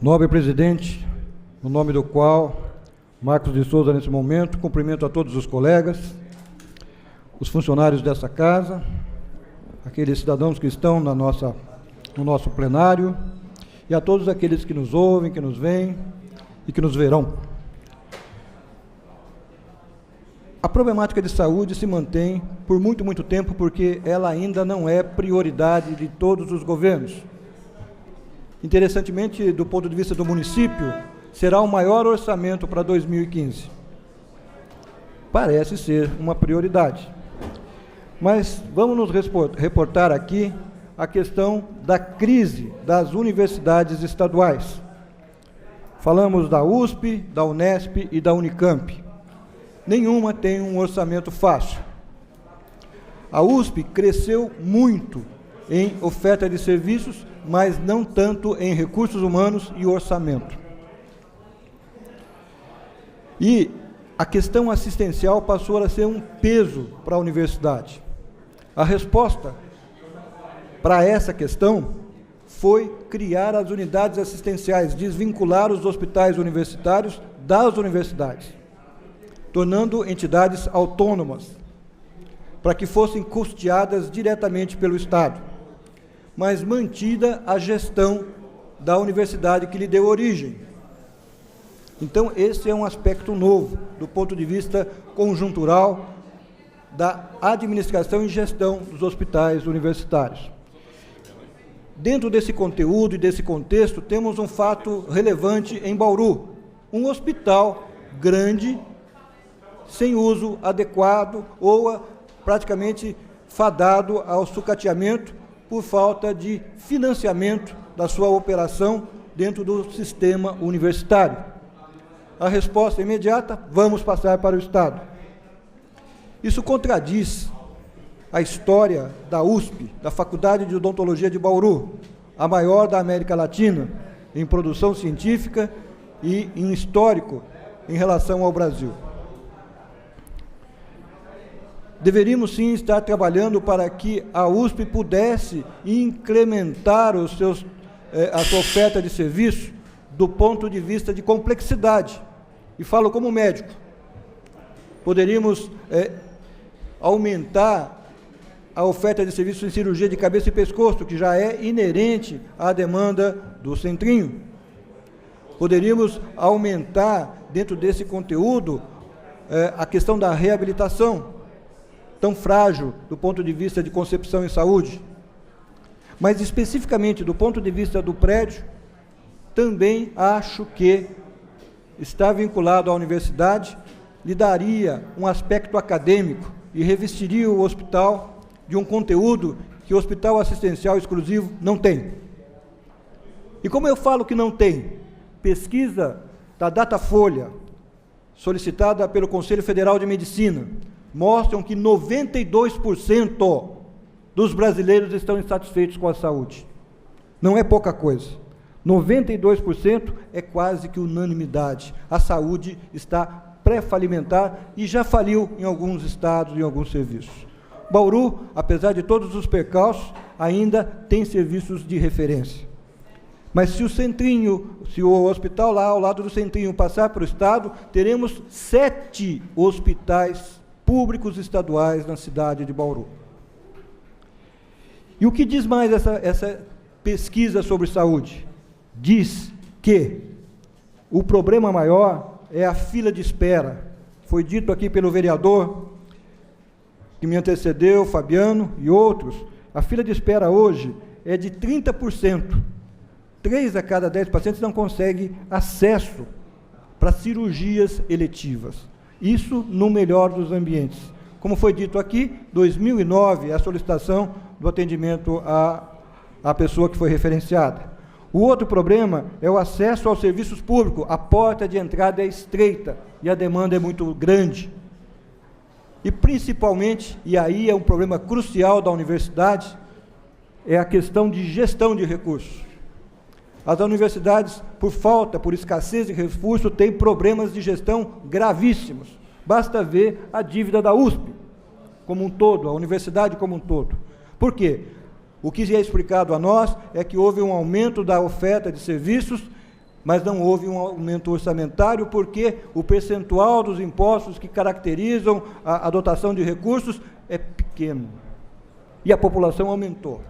Nobre presidente, no nome do qual Marcos de Souza, nesse momento, cumprimento a todos os colegas, os funcionários dessa casa, aqueles cidadãos que estão no nosso plenário, e a todos aqueles que nos ouvem, que nos veem e que nos verão. A problemática de saúde se mantém por muito, muito tempo, porque ela ainda não é prioridade de todos os governos. Interessantemente, do ponto de vista do município, será o maior orçamento para 2015. Parece ser uma prioridade. Mas vamos nos reportar aqui a questão da crise das universidades estaduais. Falamos da USP, da Unesp e da Unicamp. Nenhuma tem um orçamento fácil. A USP cresceu muito em oferta de serviços, mas não tanto em recursos humanos e orçamento. E a questão assistencial passou a ser um peso para a universidade. A resposta para essa questão foi criar as unidades assistenciais, desvincular os hospitais universitários das universidades, tornando entidades autônomas, para que fossem custeadas diretamente pelo Estado, mas mantida a gestão da universidade que lhe deu origem. Então, esse é um aspecto novo, do ponto de vista conjuntural, da administração e gestão dos hospitais universitários. Dentro desse conteúdo e desse contexto, temos um fato relevante em Bauru, um hospital grande, sem uso adequado ou praticamente fadado ao sucateamento por falta de financiamento da sua operação dentro do sistema universitário. A resposta imediata: vamos passar para o Estado. Isso contradiz a história da USP, da Faculdade de Odontologia de Bauru, a maior da América Latina, em produção científica e em histórico em relação ao Brasil. Deveríamos, sim, estar trabalhando para que a USP pudesse incrementar a sua oferta de serviço do ponto de vista de complexidade. E falo como médico. Poderíamos aumentar a oferta de serviços em cirurgia de cabeça e pescoço, que já é inerente à demanda do centrinho. Poderíamos aumentar, dentro desse conteúdo, a questão da reabilitação, tão frágil do ponto de vista de concepção em saúde. Mas, especificamente, do ponto de vista do prédio, também acho que está vinculado à universidade, lhe daria um aspecto acadêmico e revestiria o hospital de um conteúdo que o hospital assistencial exclusivo não tem. E como eu falo que não tem, pesquisa da Datafolha, solicitada pelo Conselho Federal de Medicina, mostram que 92% dos brasileiros estão insatisfeitos com a saúde. Não é pouca coisa. 92% é quase que unanimidade. A saúde está pré-falimentar e já faliu em alguns estados e em alguns serviços. Bauru, apesar de todos os percalços, ainda tem serviços de referência. Mas se o hospital lá ao lado do centrinho passar para o Estado, teremos 7 hospitais públicos estaduais na cidade de Bauru. E o que diz mais essa pesquisa sobre saúde? Diz que o problema maior é a fila de espera. Foi dito aqui pelo vereador que me antecedeu, Fabiano e outros, a fila de espera hoje é de 30%. 3 a cada 10 pacientes não conseguem acesso para cirurgias eletivas. Isso no melhor dos ambientes. Como foi dito aqui, 2009 é a solicitação do atendimento à pessoa que foi referenciada. O outro problema é o acesso aos serviços públicos. A porta de entrada é estreita e a demanda é muito grande. E principalmente, e aí é um problema crucial da universidade, é a questão de gestão de recursos. As universidades, por escassez de recursos, têm problemas de gestão gravíssimos. Basta ver a dívida da USP como um todo, a universidade como um todo. Por quê? O que é explicado a nós é que houve um aumento da oferta de serviços mas não houve um aumento orçamentário, porque o percentual dos impostos que caracterizam a dotação de recursos é pequeno, e a população aumentou.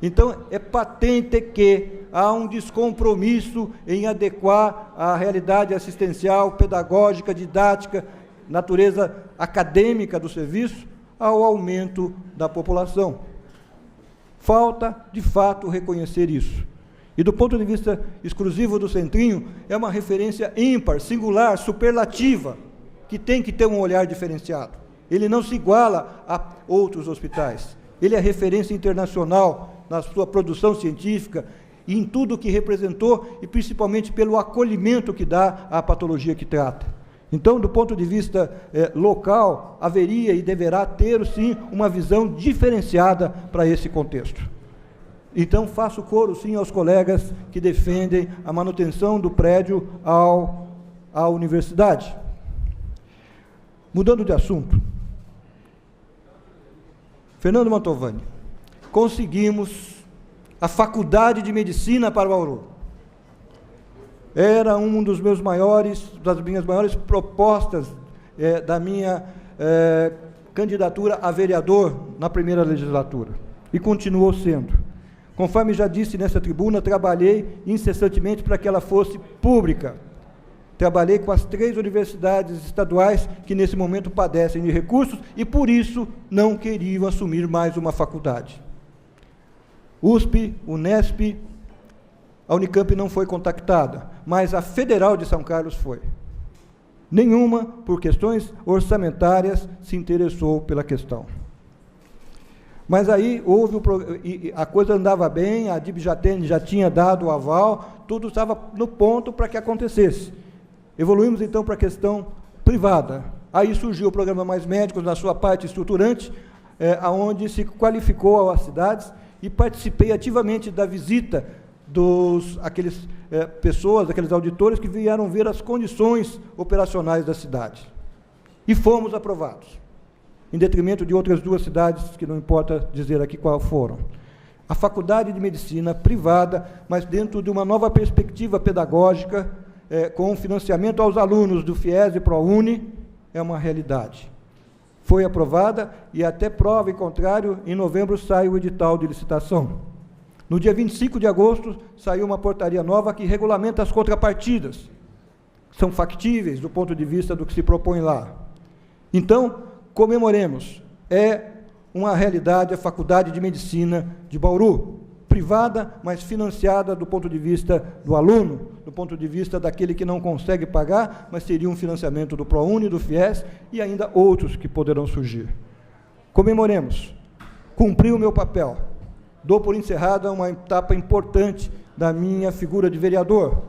Então, é patente que há um descompromisso em adequar a realidade assistencial, pedagógica, didática, natureza acadêmica do serviço, ao aumento da população. Falta, de fato, reconhecer isso. E do ponto de vista exclusivo do Centrinho, é uma referência ímpar, singular, superlativa, que tem que ter um olhar diferenciado. Ele não se iguala a outros hospitais. Ele é referência internacional na sua produção científica e em tudo o que representou, e principalmente pelo acolhimento que dá à patologia que trata. Então, do ponto de vista local, haveria e deverá ter, sim, uma visão diferenciada para esse contexto. Então, faço coro, sim, aos colegas que defendem a manutenção do prédio à universidade. Mudando de assunto, Fernando Mantovani, conseguimos a Faculdade de Medicina para Bauru. Era um das minhas maiores propostas da minha candidatura a vereador na primeira legislatura, e continuou sendo. Conforme já disse nessa tribuna, trabalhei incessantemente para que ela fosse pública. Trabalhei com as 3 universidades estaduais que, nesse momento, padecem de recursos e, por isso, não queriam assumir mais uma faculdade. USP, Unesp, a Unicamp não foi contactada, mas a Federal de São Carlos foi. Nenhuma, por questões orçamentárias, se interessou pela questão. Mas aí a coisa andava bem, a DIB já tinha dado o aval, tudo estava no ponto para que acontecesse. Evoluímos então para a questão privada. Aí surgiu o programa Mais Médicos, na sua parte estruturante, onde se qualificou as cidades, e participei ativamente da visita daqueles auditores que vieram ver as condições operacionais da cidade. E fomos aprovados, em detrimento de outras 2 cidades, que não importa dizer aqui qual foram. A Faculdade de Medicina privada, mas dentro de uma nova perspectiva pedagógica, com financiamento aos alunos do FIES e ProUni, é uma realidade. Foi aprovada e, até prova em contrário, em novembro sai o edital de licitação. No dia 25 de agosto, saiu uma portaria nova que regulamenta as contrapartidas. São factíveis do ponto de vista do que se propõe lá. Então, comemoremos. É uma realidade a Faculdade de Medicina de Bauru, privada, mas financiada do ponto de vista do aluno, do ponto de vista daquele que não consegue pagar, mas teria um financiamento do ProUni, do FIES e ainda outros que poderão surgir. Comemoremos. Cumpri o meu papel. Dou por encerrada uma etapa importante da minha figura de vereador.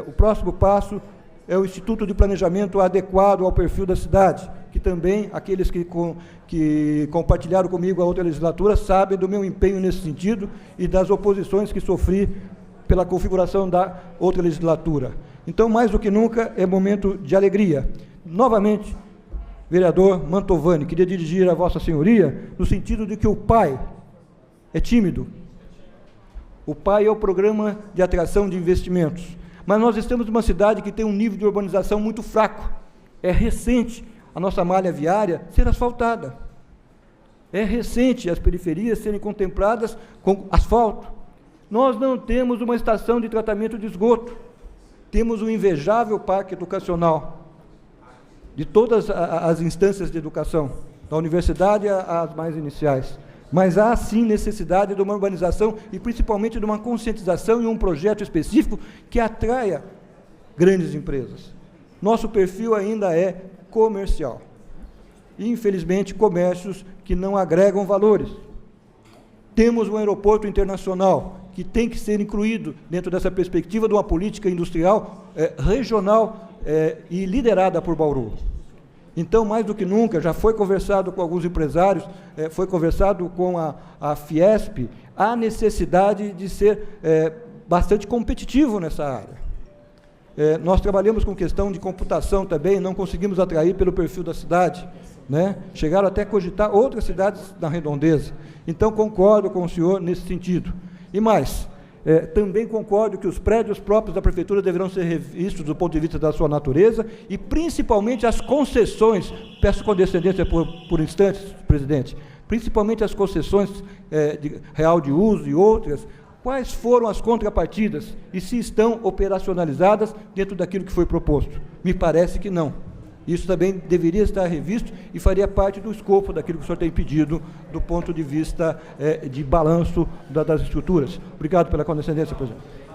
O próximo passo é o Instituto de Planejamento adequado ao perfil da cidade, que também aqueles que compartilharam comigo a outra legislatura sabem do meu empenho nesse sentido e das oposições que sofri pela configuração da outra legislatura. Então, mais do que nunca, é momento de alegria. Novamente, vereador Mantovani, queria dirigir a Vossa Senhoria no sentido de que o PAI é tímido. O PAI é o Programa de Atração de Investimentos. Mas nós estamos numa cidade que tem um nível de urbanização muito fraco. É recente a nossa malha viária ser asfaltada. É recente as periferias serem contempladas com asfalto. Nós não temos uma estação de tratamento de esgoto. Temos um invejável parque educacional de todas as instâncias de educação, da universidade às mais iniciais. Mas há, sim, necessidade de uma urbanização e, principalmente, de uma conscientização e um projeto específico que atraia grandes empresas. Nosso perfil ainda é comercial. E, infelizmente, comércios que não agregam valores. Temos um aeroporto internacional que tem que ser incluído dentro dessa perspectiva de uma política industrial regional e liderada por Bauru. Então, mais do que nunca, já foi conversado com alguns empresários, foi conversado com a Fiesp, a necessidade de ser bastante competitivo nessa área. Nós trabalhamos com questão de computação também, não conseguimos atrair pelo perfil da cidade, né? Chegaram até a cogitar outras cidades na redondeza. Então, concordo com o senhor nesse sentido. E mais, Também concordo que os prédios próprios da Prefeitura deverão ser revistos do ponto de vista da sua natureza e, principalmente, as concessões, peço condescendência por instantes, presidente, principalmente as concessões de real de uso e outras, quais foram as contrapartidas e se estão operacionalizadas dentro daquilo que foi proposto? Me parece que não. Isso também deveria estar revisto e faria parte do escopo daquilo que o senhor tem pedido do ponto de vista de balanço das estruturas. Obrigado pela condescendência, presidente.